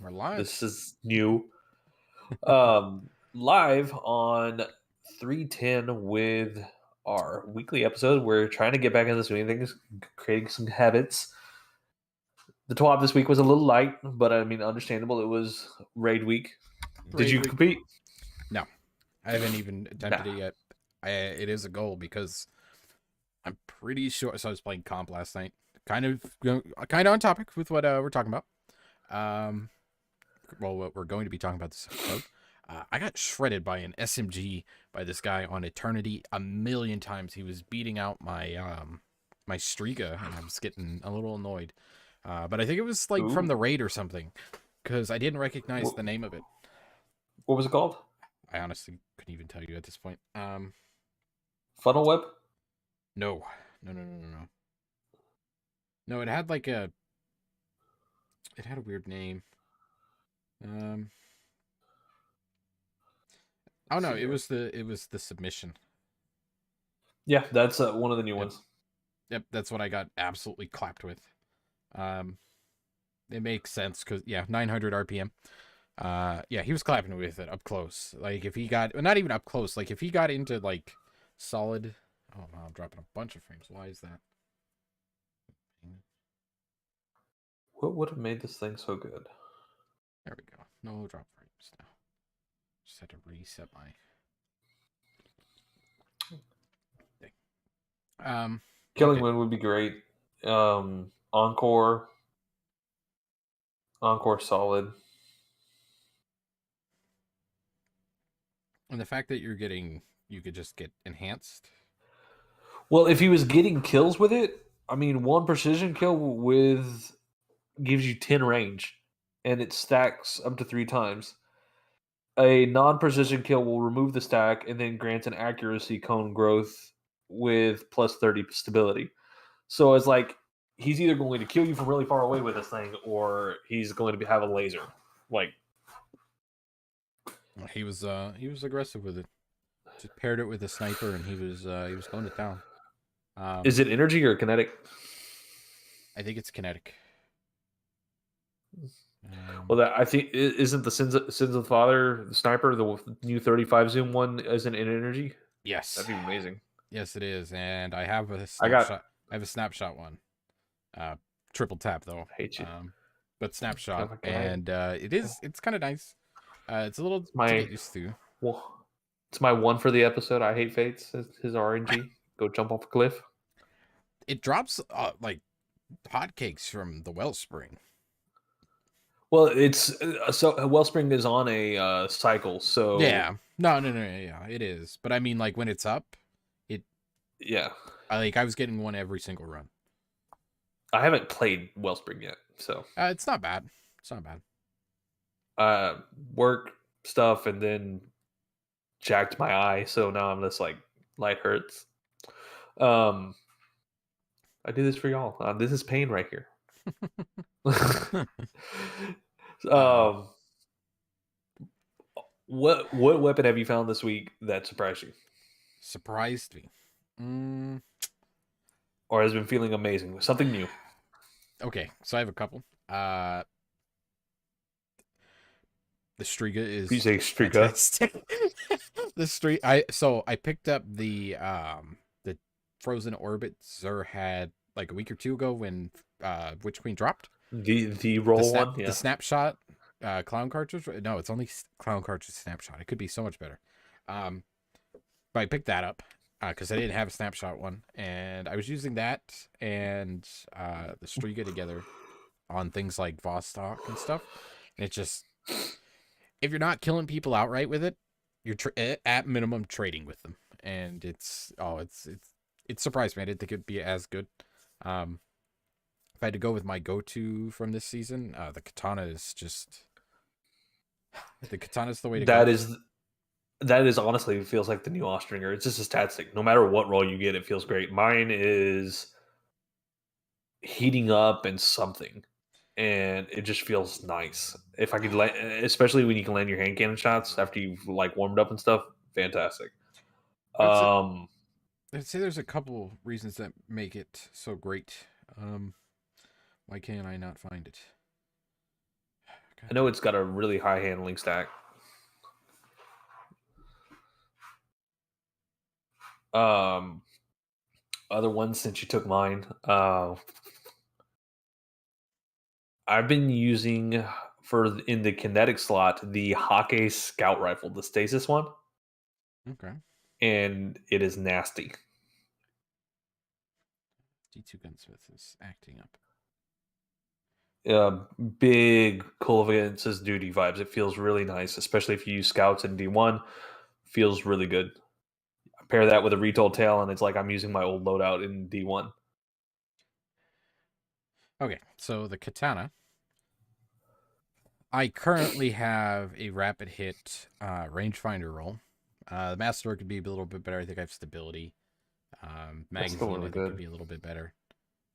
We're live. This is new. Live on 310 with our weekly episode. We're trying to get back into the swing of things, creating some habits. The TWAB this week was a little light, but I mean, understandable. It was raid week. Did you compete? No, I haven't even attempted Nah. it yet. It is a goal because I'm pretty sure. So I was playing comp last night. Kind of on topic with what we're talking about. What we're going to be talking about this episode. I got shredded by an SMG by this guy on Eternity a million times. He was beating out my my Striga, and I was getting a little annoyed. But I think it was like from the raid or something, because I didn't recognize the name of it. What was it called? I honestly couldn't even tell you at this point. Funnel Web? No. No, it had like a. It had a weird name. Oh no, it was the submission. Yeah, that's one of the new ones. Yep, that's what I got absolutely clapped with. It makes sense because 900 RPM. Yeah, he was clapping with it up close. Like if he got, not even up close. Like if he got into like solid. Oh no, I'm dropping a bunch of frames. Why is that? What would have made this thing so good? There we go. No drop frames now. Just had to reset my thing. Killing Wind would be great. Encore solid. And the fact that you could just get enhanced. Well, if he was getting kills with it, I mean, one precision kill with gives you 10 range, and it stacks up to 3 times. A non-precision kill will remove the stack and then grants an accuracy cone growth with plus 30 stability. So it's like he's either going to kill you from really far away with this thing, or he's going to have a laser. Like he was aggressive with it. Just paired it with a sniper, and he was going to town. Is it energy or kinetic? I think it's kinetic. Well, that I think isn't the Sins of the Father the sniper, the new 35 zoom one, isn't in energy? Yes, That'd be amazing. Yes, it is, and I have a snapshot. I have a snapshot one. Triple tap though. I hate you. But snapshot, and it's kind of nice. It's a little to get used to. Well, it's my one for the episode. I hate Fates. His RNG. Go jump off a cliff. It drops like hotcakes from the wellspring. Well, it's so wellspring is on a cycle, so yeah. No, yeah, it is. But I mean, like when it's up, I was getting one every single run. I haven't played wellspring yet, so it's not bad. It's not bad. Work stuff, and then jacked my eye, so now I'm just like light hurts. I do this for y'all. This is pain right here. What weapon have you found this week that surprised you? Surprised me. Or has been feeling amazing? Something new. Okay, so I have a couple. The Striga is you say Striga? The Striga. I picked up the Frozen Orbit Zur had like a week or two ago when Witch Queen dropped. The roll one, yeah. The snapshot clown cartridge. No, it's only clown cartridge snapshot. It could be so much better. But I picked that up because I didn't have a snapshot one, and I was using that and the Striga together on things like Vostok and stuff. And it just, if you're not killing people outright with it, you're at minimum trading with them, and it surprised me. I didn't think it'd be as good. If I had to go with my go-to from this season, the katana is just the katana's the way to go. That is honestly feels like the new Ostringer. It's just a stat stick. No matter what roll you get, it feels great. Mine is heating up and something, and it just feels nice. If I could, especially when you can land your hand cannon shots after you've like warmed up and stuff, fantastic. I'd say there's a couple reasons that make it so great. Why can't I not find it? I know it's got a really high handling stack. Other ones since you took mine. I've been using in the kinetic slot the Hake Scout Rifle, the stasis one, Okay. and it is nasty. D2 Gunsmith is acting up. Big Call of Against Duty vibes. It feels really nice, especially if you use scouts in D1. Feels really good. Pair that with a retold tail, and it's like I'm using my old loadout in D1. Okay, so the katana. I currently have a rapid hit rangefinder roll. The master could be a little bit better. I think I have stability. That's still Magazine, I really think, could good. be a little bit better.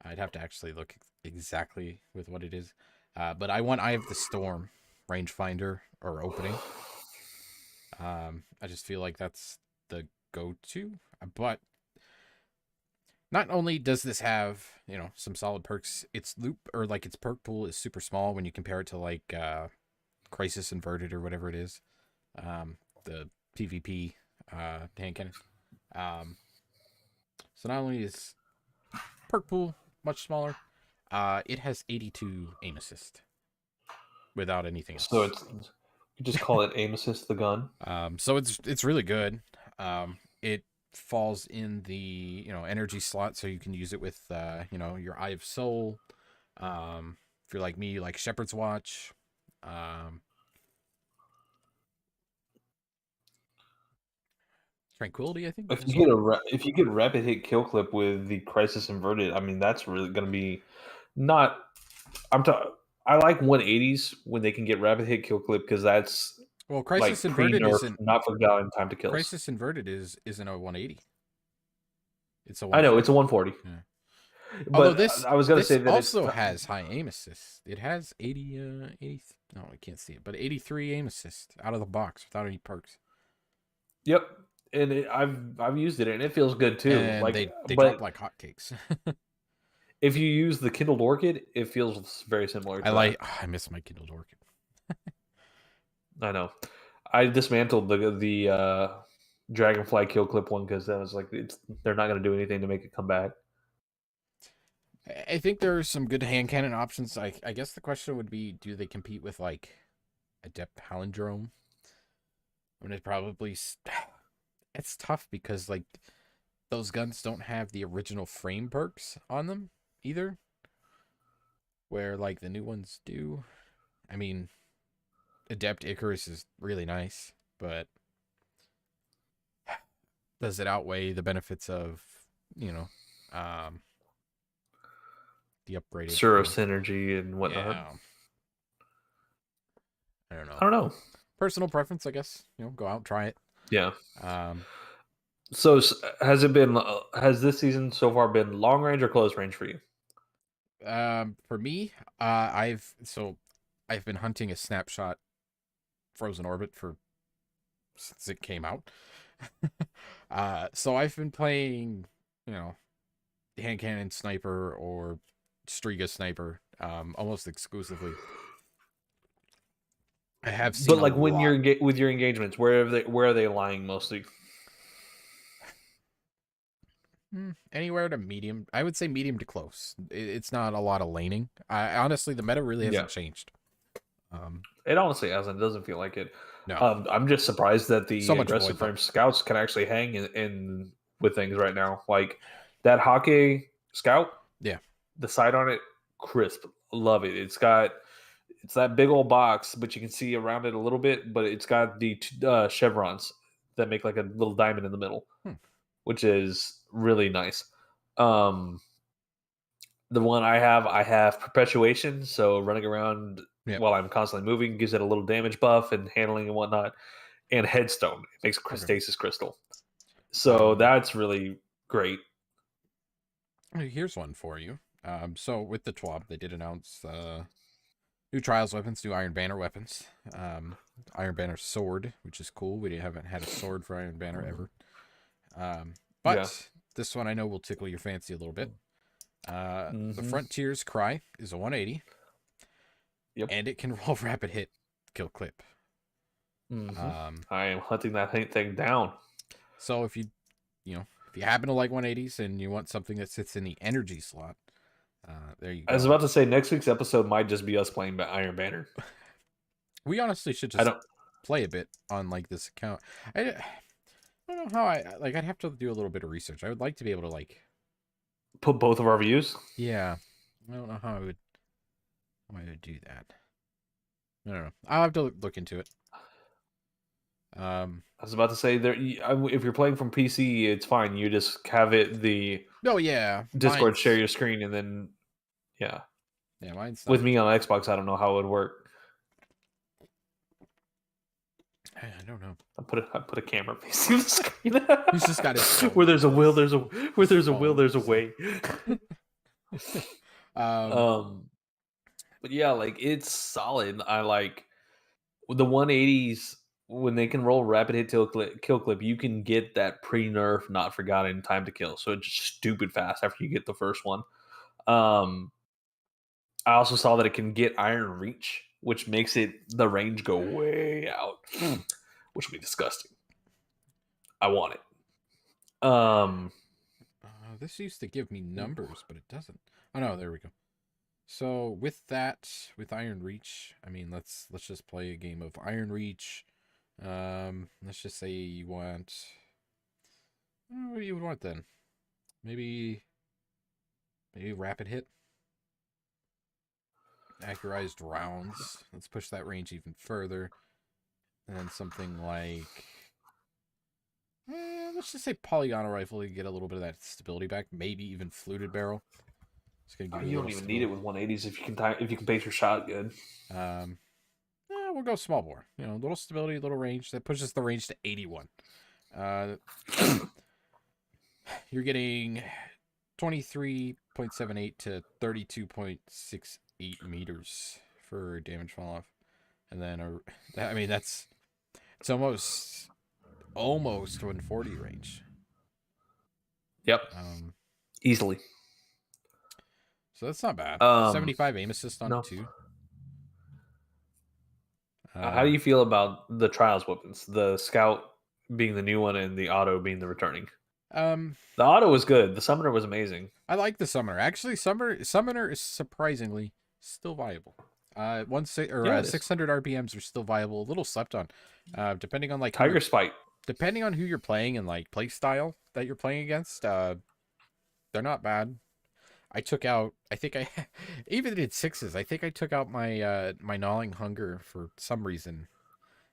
I'd have to actually look exactly with what it is. But I have the storm rangefinder or opening. I just feel like that's the go-to. But not only does this have, some solid perks, its loop or like its perk pool is super small when you compare it to like Crisis Inverted or whatever it is. The PvP hand cannon. Um, so not only is perk pool much smaller, it has 82 aim assist without anything So else. it's you just call it aim assist the gun. So it's really good. It falls in the energy slot, so you can use it with your Eye of Soul. If you're like me, you like Shepherd's Watch. Um, Tranquility, I think, If you as get well. if you get rapid hit kill clip with the crisis inverted, I mean that's really going to be not. I'm talking. I like 180s when they can get rapid hit kill clip because that's Well, like pre nerf, not forgotten time to kills. Crisis Inverted isn't a 180. It's a I know it's a 140. 140, Yeah. Although but I was going to say that it's also has high aim assist. It has 80. No, I can't see it, but 83 aim assist out of the box without any perks. yep, and I've used it and it feels good too. And Like, they drop but like hotcakes. if you use the Kindled Orchid, it feels very similar to that. I miss my Kindled Orchid. I know. I dismantled the Dragonfly kill clip one because I was like, they're not going to do anything to make it come back. I think there are some good hand cannon options. I guess the question would be, do they compete with like Adept Palindrome? I mean, it's tough because like those guns don't have the original frame perks on them either, where like the new ones do. I mean, Adept Icarus is really nice, but does it outweigh the benefits of, you know, um, the upgraded Suro frame? synergy and whatnot. Yeah, I don't know. I don't know. Personal preference, I guess. Go out, try it. Yeah. Um, So has this season so far been long range or close range for you? for me, I've been hunting a snapshot frozen orbit since it came out. So I've been playing, hand cannon sniper or Striga sniper, almost exclusively. I have seen But a like when lot. you're with your engagements, where are they lying mostly? Anywhere to medium. I would say medium to close. It's not a lot of laning. Honestly, the meta really Yeah, hasn't changed. Um, it honestly hasn't. It doesn't feel like it. no, I'm just surprised that so the much aggressive void though. frame scouts can actually hang in with things right now. Like that Hake scout, Yeah. the sight on it, crisp. Love it. It's that big old box, but you can see around it a little bit. But it's got the chevrons that make like a little diamond in the middle, Hmm. which is really nice. Um, the one I have perpetuation, so running around Yep. while I'm constantly moving gives it a little damage buff and handling and whatnot. And headstone, it makes Okay. stasis crystal, so Um, that's really great. Here's one for you. So with the TWAB, they did announce new trials weapons, new Iron Banner weapons. Iron Banner sword, which is cool. We haven't had a sword for Iron Banner ever. Yeah. But this one I know will tickle your fancy a little bit. The Hmm. Frontier's Cry is a 180. Yep. and it can roll rapid hit, kill clip. Hmm. Um, I am hunting that thing down. so if you happen to like 180s and you want something that sits in the energy slot, there you I was go. about to say next week's episode might just be us playing Iron Banner. We honestly should I just don't play a bit on like this account. I don't know how I like. I'd have to do a little bit of research. I would like to be able to like, put both of our views. yeah. I don't know how I would do that. I don't know. I'll have to look into it. I was about to say there. If you're playing from PC, it's fine. You just have it the No, yeah, Discord share mine's your screen, and then yeah. mine's With not. me on Xbox, I don't know how it would work. I don't know. I put a camera facing the screen. He's just got his phone. Where there's a will, there's a where there's a will, Phone. there's a way. um, um, but yeah, like it's solid. I like the 180s when they can roll rapid hit kill clip. You can get that pre nerf not forgotten time to kill, so it's just stupid fast after you get the first one. Um, I also saw that it can get Iron Reach, which makes it the range go way out, which would be disgusting. I want it. this used to give me numbers, but it doesn't. Oh no, there we go. So with that, with Iron Reach, I mean, let's just play a game of Iron Reach. Let's just say you want. What do you want then? Maybe rapid hit, accurized rounds. Let's push that range even further, and then something like. Let's just say polygonal rifle to get a little bit of that stability back. Maybe even fluted barrel. It's gonna give you a You little don't even need it stability. with 180s if you can pace your shot good. We'll go small bore. You know, little stability, little range. That pushes the range to 81. Uh, you're getting 23.78 to 32.68 meters for damage fall off, and then I mean it's almost 140 range. Yep, Um, easily. so that's not bad. Um, 75 aim assist on it no. too. How do Um, you feel about the trials weapons? The scout being the new one and the auto being the returning. um, The auto was good. The summoner was amazing. I like the summoner. Actually, summoner is surprisingly still viable. Yeah, it is. 600 RPMs are still viable. A little slept on, depending on like Tiger Spite. depending on who you're playing and like play style that you're playing against. They're not bad. I took out. I think I even did sixes. I think I took out my gnawing hunger for some reason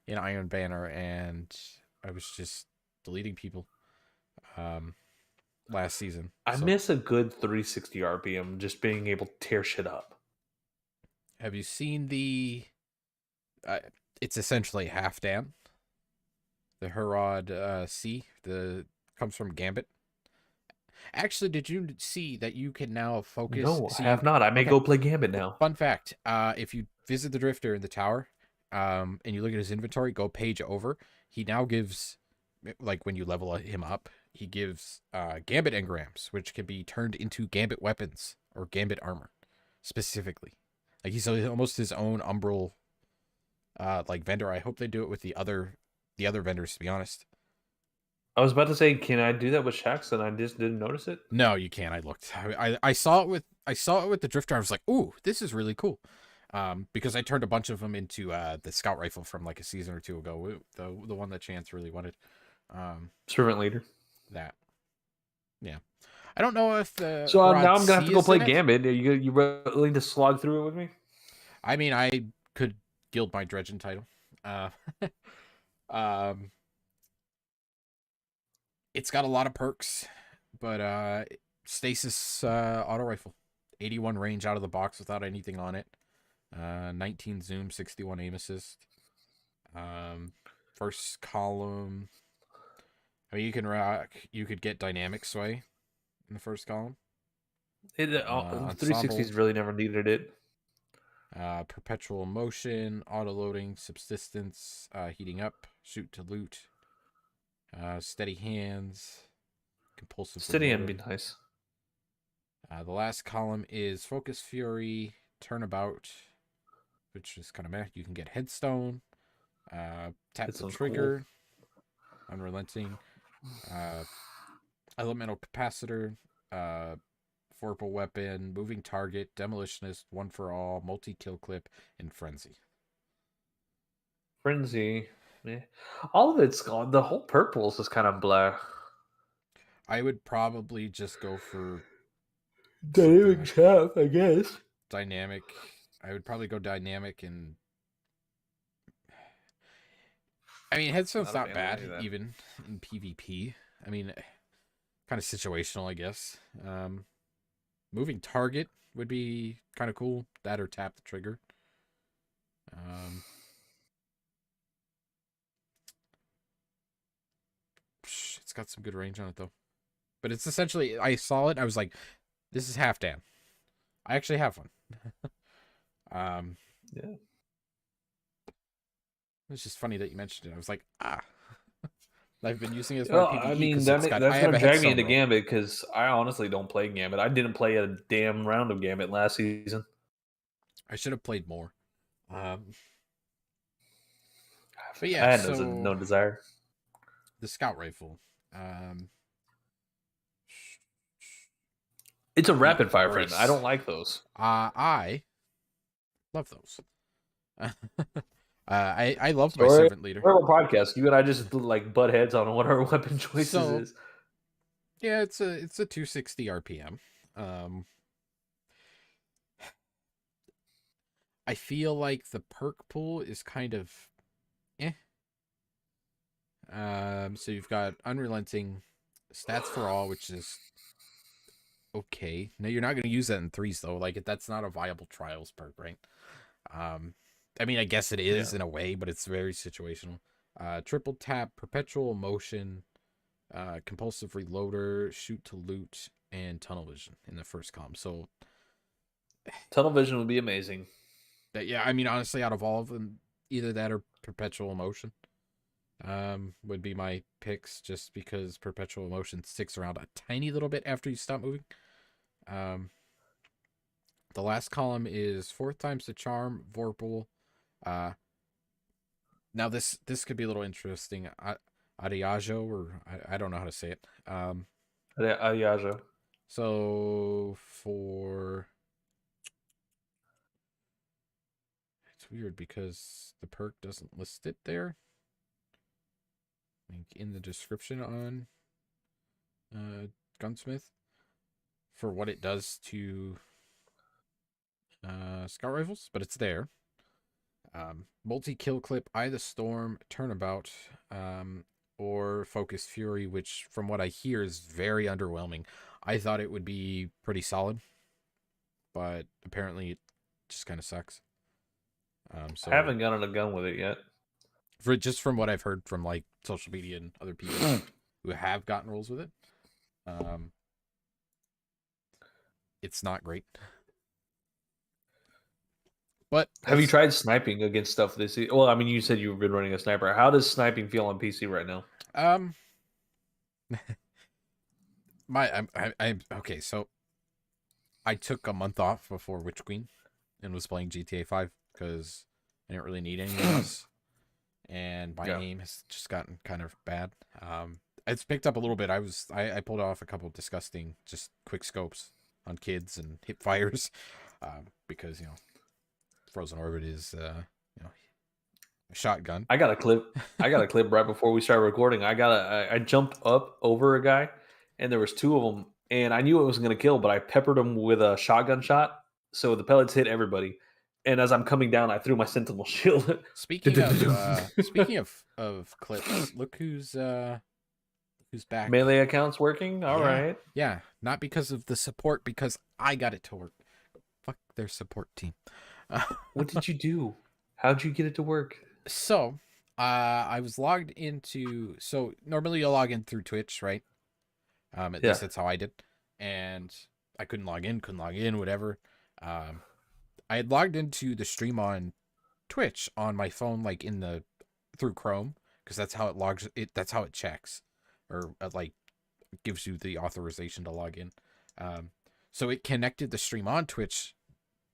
in Iron Banner, and I was just deleting people last season. I So miss a good 360 RPM just being able to tear shit up. have you seen the? Uh, it's essentially half dam. The Herod C the comes from Gambit. Actually, did you see that you can now focus? No, So I you have not. I may okay? go play Gambit now. Fun fact: if you visit the Drifter in the tower, and you look at his inventory, go page over. He now gives, like when you level him up, he gives Gambit engrams, which can be turned into Gambit weapons or Gambit armor, specifically. Like he's almost his own umbral, like vendor. I hope they do it with the other vendors. To be honest, I was about to say, can I do that with Shax? And I just didn't notice it. no, you can't. I looked. I saw it with the Drifter. I was like, ooh, this is really cool. Because I turned a bunch of them into the scout rifle from like a season or two ago. The one that Chance really wanted. Servant leader. That yeah. I don't know if the So now Harad I'm gonna have to C go is play in it. Gambit. Are you willing to slog through it with me? I mean, I could gild my dredging title. Uh, um, it's got a lot of perks, but stasis auto rifle, 81 range out of the box without anything on it. 19 zoom, 61 aim assist. First column. I mean, you could get dynamic sway in the first column. It 360's Ensemble, really never needed it. perpetual motion, auto loading, subsistence, heating up, shoot to loot, steady hands, compulsive Steady and be reloading. nice. The last column is focus fury, turnabout, which is kind of meh. You can get Headstone, Tap That the sounds cool. Trigger, Unrelenting, uh, Elemental Capacitor, uh, Vorpal Weapon, Moving Target, Demolitionist, One for All, Multi-Kill Clip, and Frenzy. Frenzy. Yeah. All of it's gone. The whole purples is kind of blah. I would probably just go for something Dynamic like chaff, I guess. Dynamic. I would probably go Dynamic, and I mean, Headstone's Not a not fan of bad, any of that. even in PvP. I mean, kind of situational, I guess. Moving Target would be kind of cool. That or Tap the Trigger. Um, it's got some good range on it, though. But it's essentially, I saw it, I was like, this is half Dan. I actually have one. um, Yeah. it's just funny that you mentioned it. I was like, I've been using it as my Well, I PVE mean, because it's got. I that's have going a to drag me Headstone into roll. Gambit because I honestly don't play Gambit. I didn't play a damn round of Gambit last season. I should have played more. But I yeah, had so no desire. the scout rifle, um, It's a the rapid fire friend. I brace. don't like those. I love those. I loved my Sorry, servant leader. we're on a podcast. You and I just like butt heads on what our weapon choices So is. yeah, it's a 260 RPM. Um, I feel like the perk pool is kind of eh. So you've got unrelenting, stats for all, which is okay. No, you're not going to use that in threes though. Like that's not a viable trials perk, right? Um, I mean, I guess it Yeah, is in a way, but it's very situational. Triple tap, perpetual motion, compulsive reloader, shoot to loot, and tunnel vision in the first column. So tunnel vision would be amazing. that, yeah, I mean, honestly, out of all of them, either that or perpetual motion would be my picks, just because perpetual motion sticks around a tiny little bit after you stop moving. Um, the last column is fourth times the charm, Vorpal. Uh, Now this could be a little interesting. Ariajo, or I don't know how to say it. Ayaja. So for it's weird because the perk doesn't list it there. Like in the description on Gunsmith for what it does to scout rifles, but it's there. Multi-kill clip, Eye the Storm, Turnabout, or Focus Fury, which from what I hear is very underwhelming. I thought it would be pretty solid, but apparently it just kind of sucks. I So haven't gotten a gun with it yet. for just from what I've heard from like social media and other people who have gotten rolls with it, um, it's not great. But Have you that's tried sniping against stuff this season? Well, I mean, you said you've been running a sniper. How does sniping feel on PC right now? um I'm okay. So I took a month off before Witch Queen and was playing GTA 5 because I didn't really need anything else. And my Yeah. aim has just gotten kind of bad. It's picked up a little bit. I pulled off a couple of disgusting just quick scopes on kids and hip fires, because Frozen Orbit is a shotgun. I got a clip. I got a clip right before we started recording. I jumped up over a guy, and there was two of them, and I knew it wasn't going to kill, but I peppered him with a shotgun shot, so the pellets hit everybody. And as I'm coming down, I threw my sentinel shield. Speaking of clips, look who's back. Melee accounts working. All Yeah, right. yeah. Not because of the support, because I got it to work. Fuck their support team. What did you do? How'd you get it to work? So, I was logged into. So normally you log in through Twitch, right? At Yeah. least that's how I did, and I couldn't log in, whatever. Um, I had logged into the stream on Twitch on my phone, like in the through Chrome, because that's how it logs it. That's how it checks, or like gives you the authorization to log in. Um, so it connected the stream on Twitch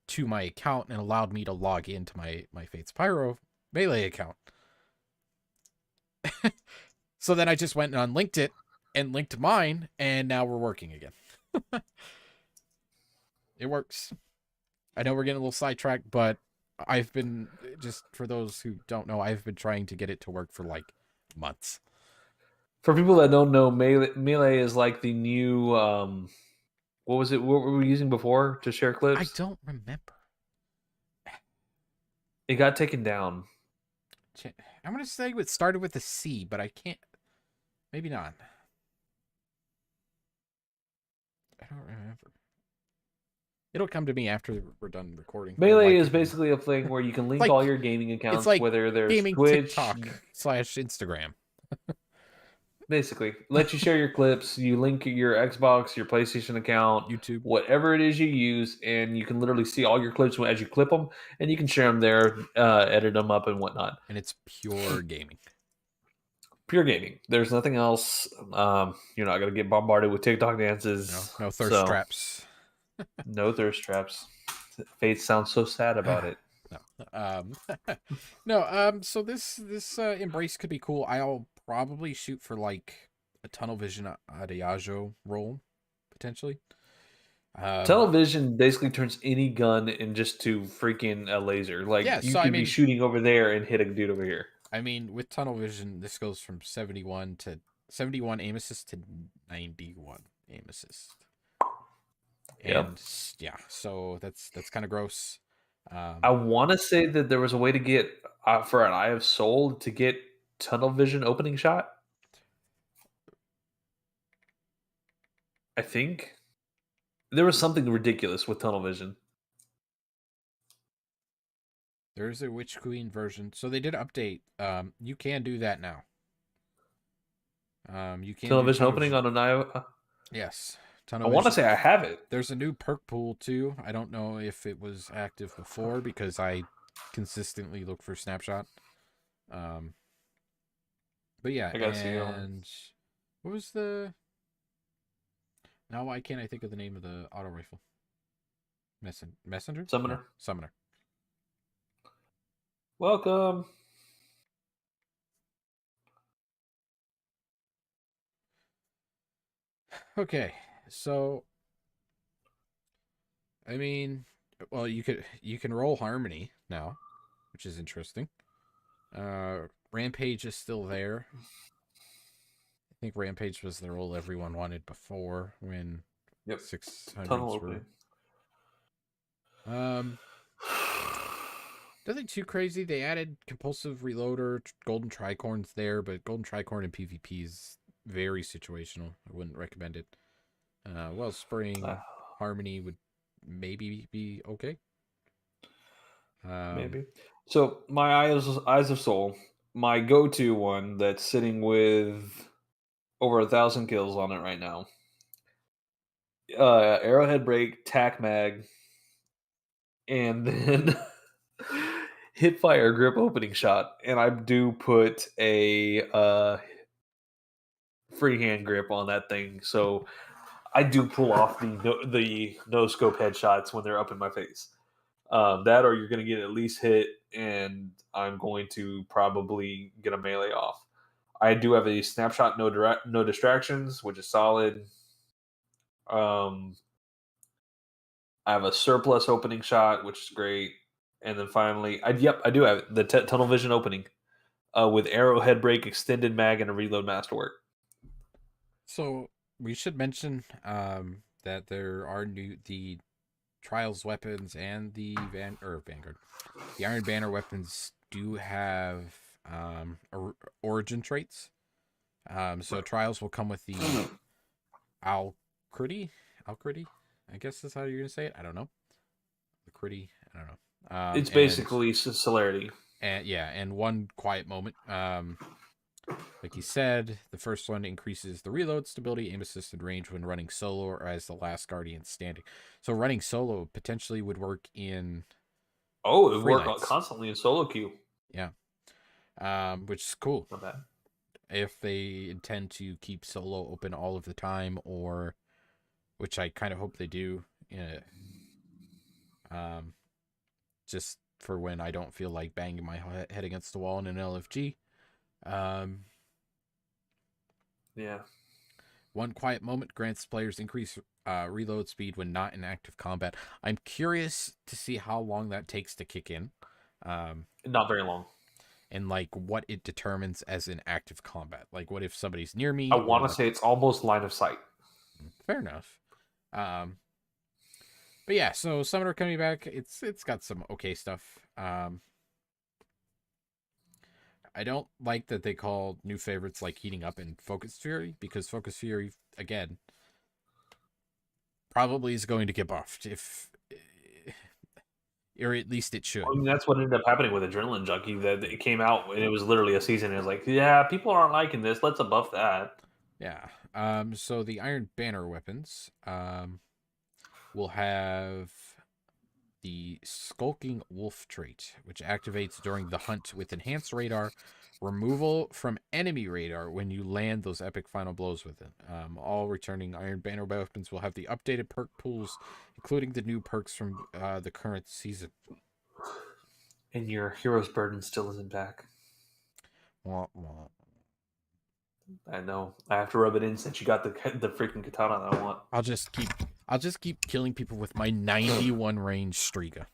to my account and allowed me to log into my Fates Pyro Melee account. So then I just went and unlinked it and linked mine, and now we're working again. It works. I know we're getting a little sidetracked, but I've been, just for those who don't know, I've been trying to get it to work for like months. For people that don't know, Melee is like the new. What was it? What were we using before to share I clips? don't remember. It got taken down. I'm going to say it started with a C, but I can't. Maybe not. I don't remember. It'll come to me after we're done recording. Melee is basically a thing where you can link like, all your gaming it's accounts, like whether there's gaming Twitch, TikTok/Instagram. basically let you share your clips. You link your Xbox, your PlayStation account, YouTube. whatever it is you use, and you can literally see all your clips as you clip them, and you can share them there, edit them up, and whatnot. And it's pure gaming. Pure gaming. There's nothing else. You're not gonna get bombarded with TikTok dances. No thirst traps. No thirst traps. Faith sounds so sad about it. No. So this embrace could be cool. I'll probably shoot for like a tunnel vision Adiago roll, potentially. Television basically turns any gun into freaking a laser. Like Yeah, you so could be shooting over there and hit a dude over here. I mean, with tunnel vision, this goes from 71 aim assist to 91 aim assist. And yeah, so that's kind of gross. I want to say that there was a way to get for an Eye of Soul to get tunnel vision opening shot. I think there was something ridiculous with tunnel vision. There's a Witch Queen version, so they did update. You can do that now. You can Tunnel do vision opening on an Eye. Yes, I want to say I have it. There's a new perk pool too. I don't know if it was active before because I consistently look for snapshot. But yeah, I gotta and what was the? Now why can't I think of the name of the auto rifle? Messenger? Summoner. No, Summoner. Welcome. Okay, so I mean, well, you can roll Harmony now, which is interesting. Rampage is still there. I think Rampage was the role everyone wanted before when 600s were. Nothing too crazy. They added compulsive reloader, golden tricorns there, but golden tricorn in PvP is very situational. I wouldn't recommend it. Wellspring Harmony would maybe be okay. Maybe. So my Eyes of Soul, my go-to one that's sitting with over 1,000 kills on it right now. Arrowhead break, tac mag, and then hip fire grip opening shot. And I do put a freehand grip on that thing, so I do pull off the no scope headshots when they're up in my face. That or you're going to get at least hit, and I'm going to probably get a melee off. I do have a snapshot, no distractions, which is solid. I have a surplus opening shot, which is great. And then finally, I do have the tunnel vision opening with arrowhead break, extended mag, and a reload masterwork. So we should mention that there are the Trials weapons and the Vanguard. The Iron Banner weapons do have origin traits. So Trials will come with the Alcrity. I guess that's how you're gonna say it. I don't know. The Critty. I don't know. It's basically celerity. And yeah, and one quiet moment. Like you said, the first one increases the reload stability, aim assisted range when running solo or as the last guardian standing. So running solo potentially would work in. Oh, it would work constantly in solo queue. Yeah. Which is cool. Not bad. If they intend to keep solo open all of the time, or which I kind of hope they do. just for when I don't feel like banging my head against the wall in an LFG. Um, Yeah. One quiet moment grants players increased reload speed when not in active combat. I'm curious to see how long that takes to kick in, um, Not very long. and like what it determines as an active combat. Like, what if somebody's near I me, or want to like, say it's almost line of sight. fair enough. Um, but yeah, so Summoner coming back, it's got some okay stuff. I don't like that they call new favorites like Heating Up and Focus Fury, because Focus Fury, again, probably is going to get buffed, if or at least it I should. mean, that's what ended up happening with Adrenaline Junkie. That it came out and it was literally a season. And it was like, yeah, people aren't liking this. Let's buff that. Yeah. So the Iron Banner weapons will have the Skulking Wolf trait, which activates during the hunt with enhanced radar, removal from enemy radar when you land those epic final blows with it. All returning Iron Banner weapons will have the updated perk pools, including the new perks from the current season. And your hero's burden still isn't back. Wah, wah. I know. I have to rub it in since you got the freaking katana that I want. I'll just keep killing people with my 91 range Striga.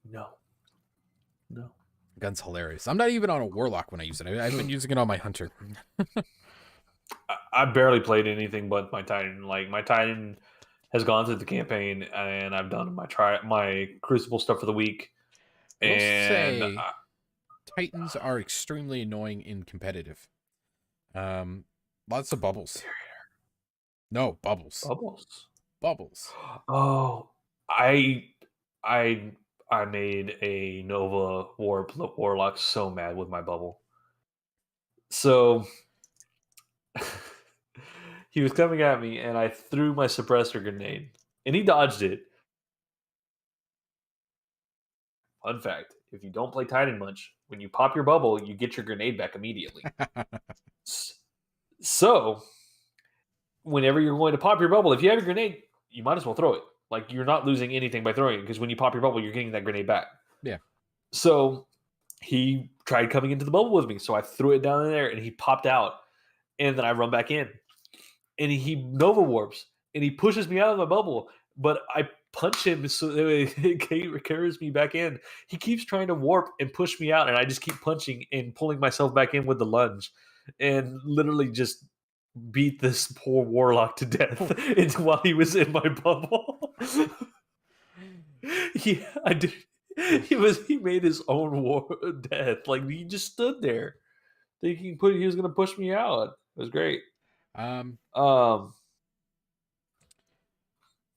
No. No. Gun's hilarious. I'm not even on a warlock when I use it. I've been using it on my hunter. I barely played anything but my Titan. Like my Titan has gone through the campaign, and I've done my Crucible stuff for the week. I will And say Titans are extremely annoying in competitive. Lots of bubbles. No, bubbles. bubbles. Bubbles. Oh, I I I made a Nova Warlock so mad with my bubble. So he was coming at me, and I threw my suppressor grenade, and he dodged it. Fun fact: if you don't play Titan much, when you pop your bubble, you get your grenade back immediately. So whenever you're going to pop your bubble, if you have a grenade, you might as well throw it. Like you're not losing anything by throwing it because when you pop your bubble, you're getting that grenade back. Yeah. So he tried coming into the bubble with me, so I threw it down in there, and he popped out, and then I run back in, and he Nova warps, and he pushes me out of my bubble, but I punch him so that it carries me back in. He keeps trying to warp and push me out, and I just keep punching and pulling myself back in with the lunge, and literally just beat this poor warlock to death while he was in my bubble. Yeah, I did. He made his own war death. Like he just stood there, thinking he was going to push me out. It was great. Um, Um,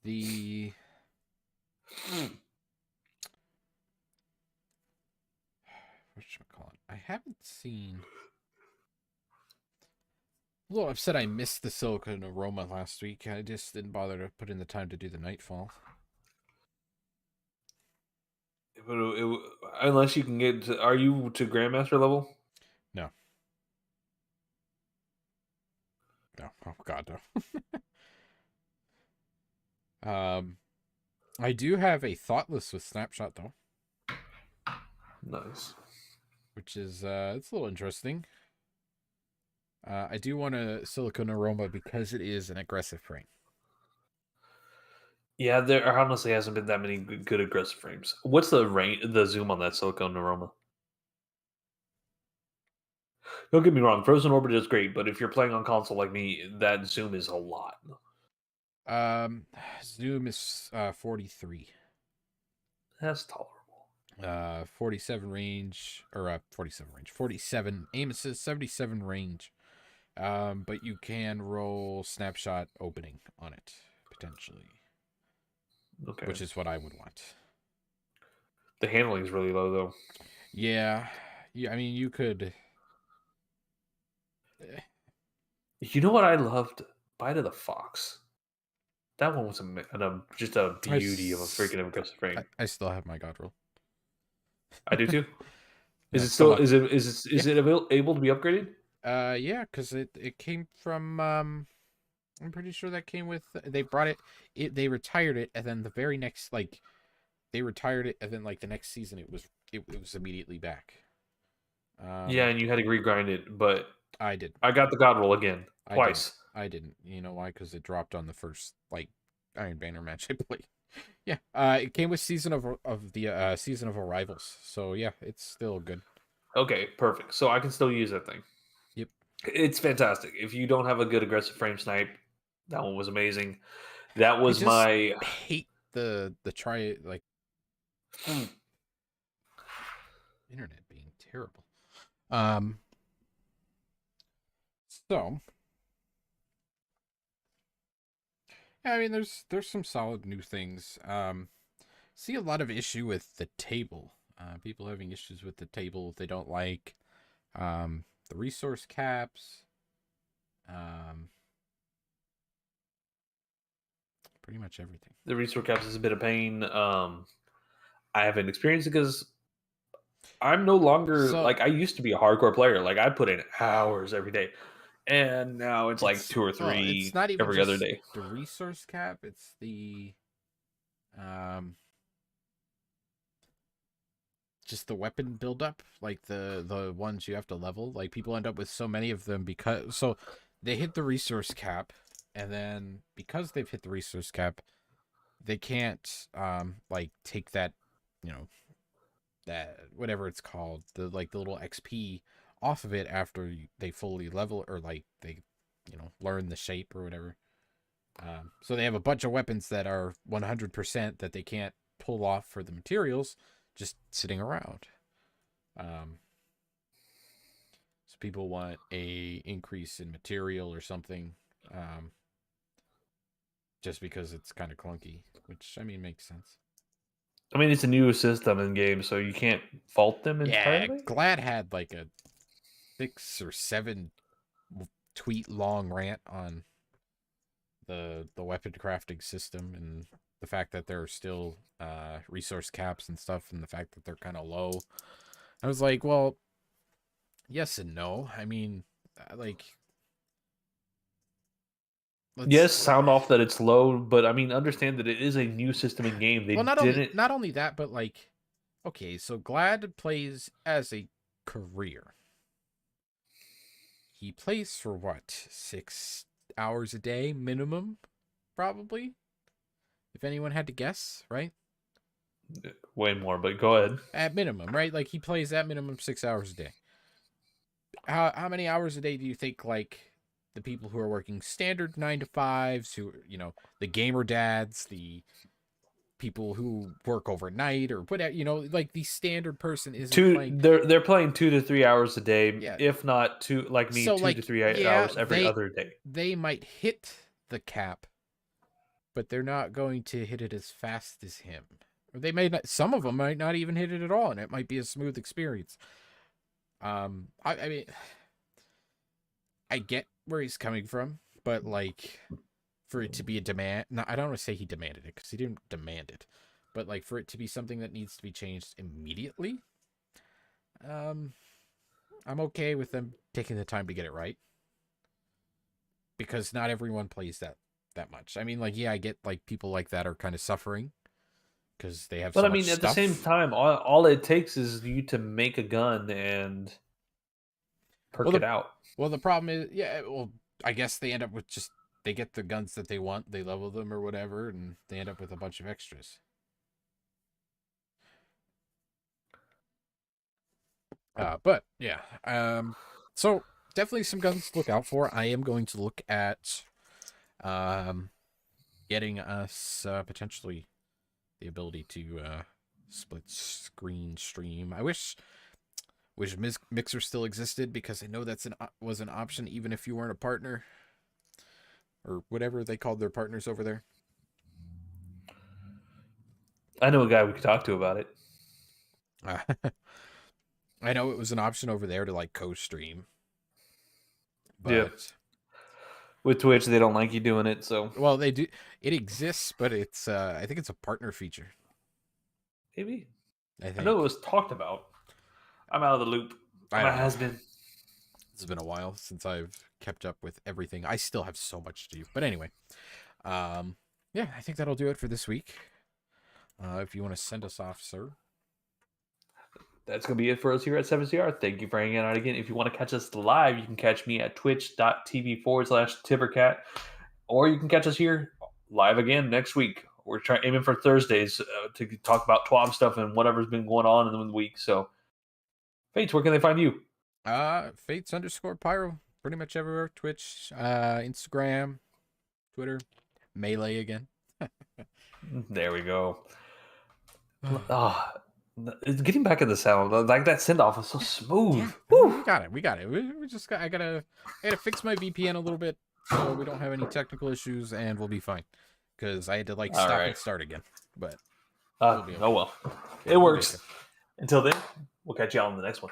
the whatchamacallit? I haven't seen. A little upset I missed the Silicon Aroma last week. I just didn't bother to put in the time to do the Nightfall. unless you can get to, are you to Grandmaster level? No. No. Oh God, no. I do have a Thoughtless with Snapshot though, Nice. which is it's a little interesting. I do want a Silicon Aroma because it is an aggressive frame. Yeah, there honestly hasn't been that many good aggressive frames. What's the zoom on that Silicone Aroma? Don't get me wrong, Frozen Orbit is great, but if you're playing on console like me, that zoom is a lot. Zoom is 43. That's tolerable. 47 range, or 47 range, 47 aim assist, 77 range. But you can roll snapshot opening on it potentially, Okay. which is what I would want. The handling is really low though. Yeah, I mean you could. You know what I loved? Bite of the Fox. That one was just a beauty of a freaking aggressive frame. I still have my God roll. I do too. Is Yeah, it still still? up. Is it able to be upgraded? Yeah, because it came from I'm pretty sure that came with. They brought it. They retired it, and then the very next, like, they retired it, and then like the next season, it was immediately back. Yeah, Um, and you had to regrind it, but I did. I got the God roll again I didn't. twice. I didn't. You know why? Because it dropped on the first like Iron Banner match I played. Yeah. It came with season of arrivals. So yeah, it's still good. Okay, perfect. So I can still use that thing. Yep. It's fantastic. If you don't have a good aggressive frame snipe, that one was amazing. That I was just my hate the try like internet being terrible. Um. So yeah, I mean, there's some solid new things. See a lot of issue with the table. People having issues with the table they don't like. The resource caps. Um, pretty much everything. the resource caps is a bit of pain. I haven't experienced it because I'm no longer So like I used to be a hardcore player. Like I put in hours every day, and now it's like two or it's three not even every other just day. the resource cap. It's the um just the weapon buildup, like the ones you have to level. Like people end up with so many of them because they hit the resource cap, and then because they've hit the resource cap, they can't like take that, you know, that whatever it's called, the little XP off of it after they fully level or like they, you know, learn the shape or whatever. So they have a bunch of weapons that are 100% that they can't pull off for the materials, just sitting around. Um, so people want a increase in material or something, um, just because it's kind of clunky, which I mean makes sense. I mean, it's a new system in game, so you can't fault them Yeah, entirely. Glad had like a 6 or 7 tweet long rant on the weapon crafting system and the fact that there are still resource caps and stuff, and the fact that they're kind of low. I was like, well, yes and no. I mean, like, let's Yes, sound off that it's low, but I mean, understand that it is a new system in game. well, They didn't. not only that, but like, okay, so Glad plays as a career. He plays for what, 6 hours a day minimum, probably. If anyone had to guess, right? Way more, but go ahead. At minimum, right? Like he plays at minimum 6 hours a day. How many hours a day do you think like the people who are working standard 9 to 5s, who, you know, the gamer dads, the people who work overnight or whatever, you know, like the standard person isn't Two, playing. they're playing 2 to 3 hours a day, Yeah. if not two, like me, So two to like, three yeah, hours every other day. they might hit the cap, but they're not going to hit it as fast as him. Or they may not, some of them might not even hit it at all, and it might be a smooth experience. I mean, I get where he's coming from, but like for it to be a demand, no, I don't want to say he demanded it because he didn't demand it, but like for it to be something that needs to be changed immediately, um, I'm okay with them taking the time to get it right because not everyone plays that much. I mean, like yeah, I get like people like that are kind of suffering because they have But so I much mean, at the same stuff. time, all it takes is you to make a gun and Well, perk it out. the problem is, yeah, well, I guess they end up with just they get the guns that they want, they level them or whatever, and they end up with a bunch of extras. But yeah, so definitely some guns to look out for. I am going to look at um getting us potentially the ability to split screen stream. I wish Mixer still existed because I know that's was an option even if you weren't a partner or whatever they called their partners over there. I know a guy we could talk to about it. Uh, I know it was an option over there to like co-stream, Yeah. but With Twitch, they don't like you doing it, so well, they do. It exists, but it's I think it's a partner feature. maybe. I I know it think was talked about. I'm out of the loop. I I'm a don't know. has been. It's been a while since I've kept up with everything. I still have so much to do. But anyway, yeah, I think that'll do it for this week. If you want to send us off, sir. That's going to be it for us here at 7CR. Thank you for hanging out again. If you want to catch us live, you can catch me at twitch.tv/Tippercat, or you can catch us here live again next week. We're aiming for Thursdays to talk about TWAB stuff and whatever's been going on in the week. So, Fates, where can they find you? Fates_Pyro. Pretty much everywhere. Twitch, Instagram, Twitter, Melee again. There we go. Getting back in the sound, like that send off was so smooth. Yeah, we got it. We just got. I gotta fix my VPN a little bit so we don't have any technical issues, and we'll be fine. Because I had to stop and start again. But oh well, it works. Until then, we'll catch you on the next one.